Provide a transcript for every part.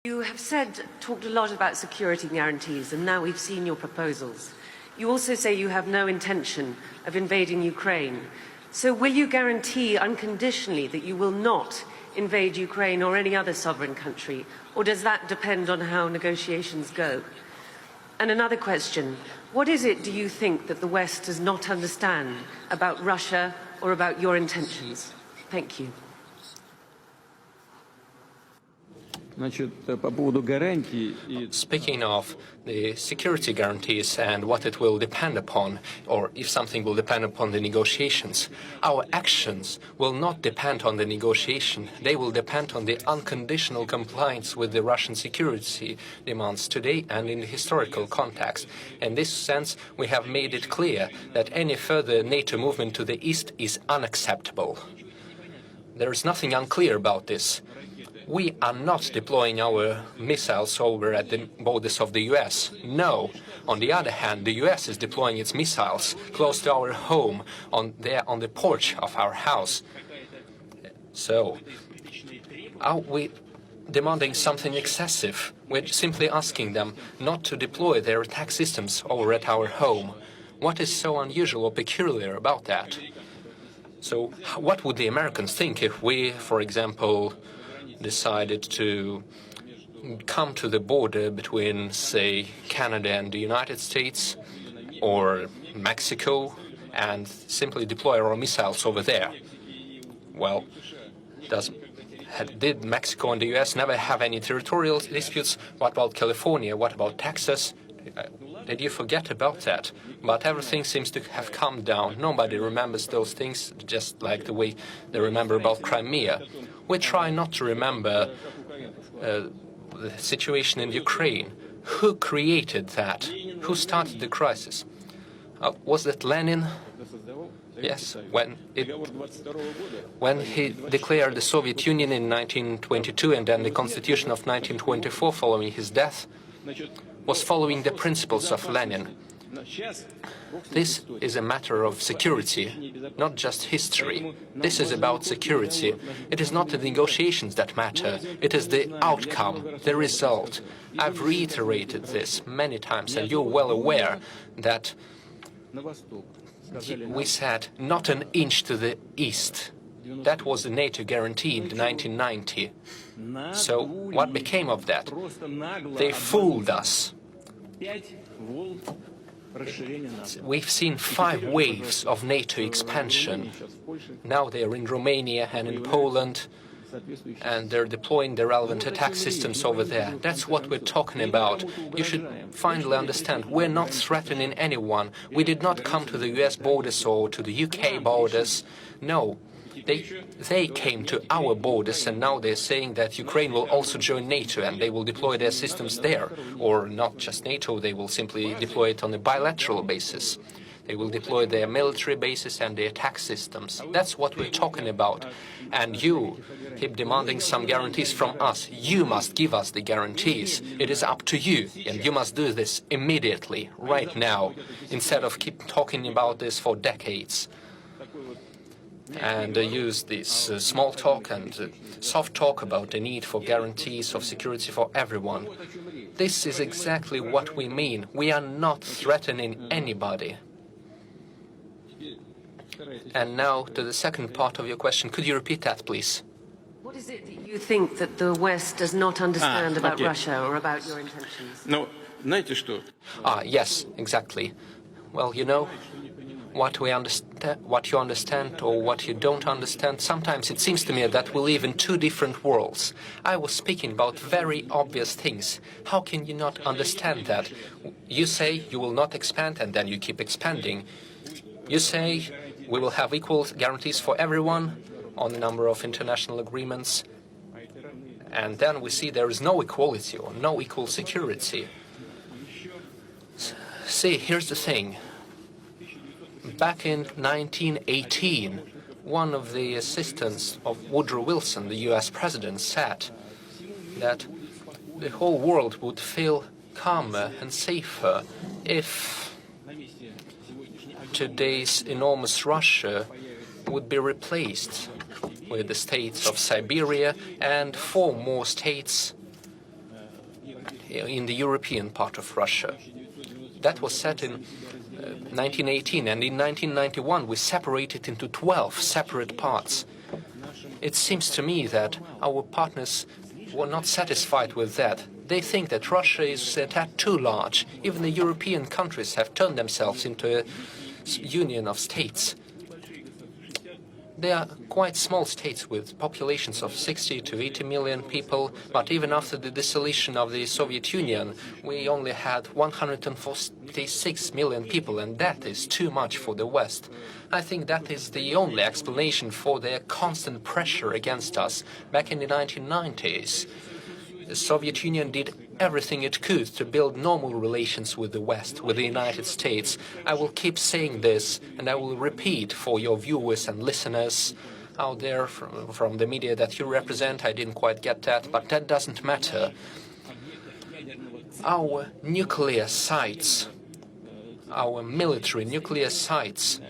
You have talked a lot about security guarantees, and now we've seen your proposals. You also say you have no intention of invading Ukraine. So will you guarantee unconditionally that you will not invade Ukraine or any other sovereign country, or does that depend on how negotiations go? And another question, what is it, do you think, that the West does not understand about Russia or about your intentions? Thank you. Speaking of the security guarantees and what it will depend upon, or if something will depend upon the negotiations, our actions will not depend on the negotiation. They will depend on the unconditional compliance with the Russian security demands today and in the historical context. In this sense, we have made it clear that any further NATO movement to the east is unacceptable. There is nothing unclear about this. We are not deploying our missiles over at the borders of the US. No. On the other hand, the US is deploying its missiles close to our home, on the porch of our house. So, are we demanding something excessive? We're simply asking them not to deploy their attack systems over at our home. What is so unusual or peculiar about that? So, what would the Americans think if we, for example, decided to come to the border between, say, Canada and the United States or Mexico and simply deploy our missiles over there? Well, did Mexico and the US never have any territorial disputes? What about California? What about Texas? Did you forget about that? But everything seems to have calmed down. Nobody remembers those things, just like the way they remember about Crimea. We try not to remember the situation in Ukraine. Who created that? Who started the crisis? Was that Lenin? Yes, when he declared the Soviet Union in 1922 and then the Constitution of 1924 following his death, was following the principles of Lenin. This is a matter of security, not just history. This is about security. It is not the negotiations that matter. It is the outcome, the result. I've reiterated this many times, and you're well aware that we said not an inch to the east. That was the NATO guarantee in 1990. So what became of that? They fooled us. We've seen 5 waves of NATO expansion. Now they're in Romania and in Poland, and they're deploying the relevant attack systems over there. That's what we're talking about. You should finally understand, we're not threatening anyone. We did not come to the US borders or to the UK borders. No. They came to our borders, and now they're saying that Ukraine will also join NATO and they will deploy their systems there. Or not just NATO, they will simply deploy it on a bilateral basis. They will deploy their military bases and their attack systems. That's what we're talking about. And you keep demanding some guarantees from us. You must give us the guarantees. It is up to you, and you must do this immediately, right now, instead of keep talking about this for decades. And use this small talk and soft talk about the need for guarantees of security for everyone. This is exactly what we mean. We are not threatening anybody. And now to the second part of your question. Could you repeat that, please? What is it that you think that the West does not understand about Russia or about your intentions? No, знаете что? Yes, exactly. Well, you know, what you understand or what you don't understand, sometimes it seems to me that we live in 2 different worlds. I was speaking about very obvious things. How can you not understand that? You say you will not expand, and then you keep expanding. You say we will have equal guarantees for everyone on a number of international agreements, and then we see there is no equality or no equal security. See, here's the thing. Back in 1918, one of the assistants of Woodrow Wilson, the US president, said that the whole world would feel calmer and safer if today's enormous Russia would be replaced with the states of Siberia and 4 more states in the European part of Russia. That was set in 1918, and in 1991 we separated into 12 separate parts. It seems to me that our partners were not satisfied with that. They think that Russia is a tad too large. Even the European countries have turned themselves into a union of states. They are quite small states with populations of 60 to 80 million people, but even after the dissolution of the Soviet Union, we only had 146 million people, and that is too much for the West. I think that is the only explanation for their constant pressure against us. Back in the 1990s, the Soviet Union did everything it could to build normal relations with the West, with the United States. I will keep saying this, and I will repeat for your viewers and listeners out there from the media that you represent. I didn't quite get that, but that doesn't matter. Our nuclear sites, our military nuclear sites,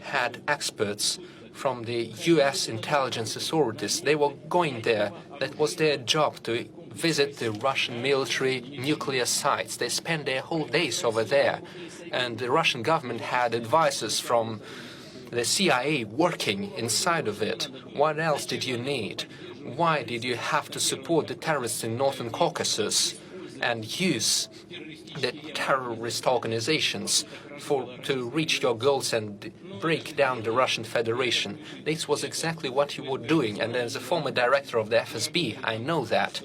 had experts from the U.S. intelligence authorities. They were going there. That was their job, to visit the Russian military nuclear sites. They spent their whole days over there. And the Russian government had advisors from the CIA working inside of it. What else did you need? Why did you have to support the terrorists in Northern Caucasus and use the terrorist organizations to reach your goals and break down the Russian Federation? This was exactly what you were doing, and as a former director of the FSB, I know that.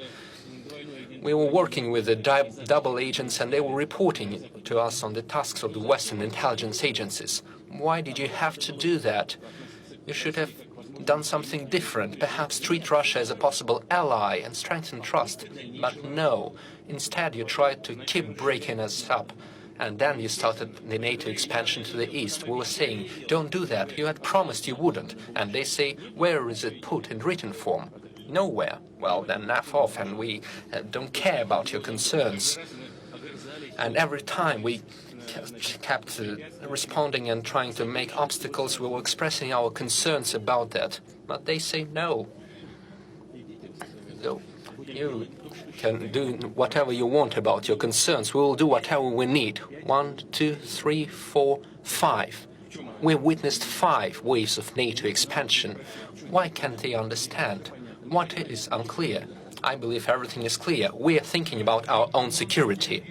We were working with the double agents, and they were reporting to us on the tasks of the Western intelligence agencies. Why did you have to do that? You should have done something different, perhaps treat Russia as a possible ally and strengthen trust. But no, instead you tried to keep breaking us up. And then you started the NATO expansion to the east. We were saying, don't do that. You had promised you wouldn't. And they say, where is it put in written form? Nowhere. Well, then F off, and we don't care about your concerns. And every time we kept responding and trying to make obstacles, we were expressing our concerns about that. But they say no. So you can do whatever you want about your concerns. We will do whatever we need. 1, 2, 3, 4, 5. We witnessed 5 waves of NATO expansion. Why can't they understand? What is unclear? I believe everything is clear. We are thinking about our own security.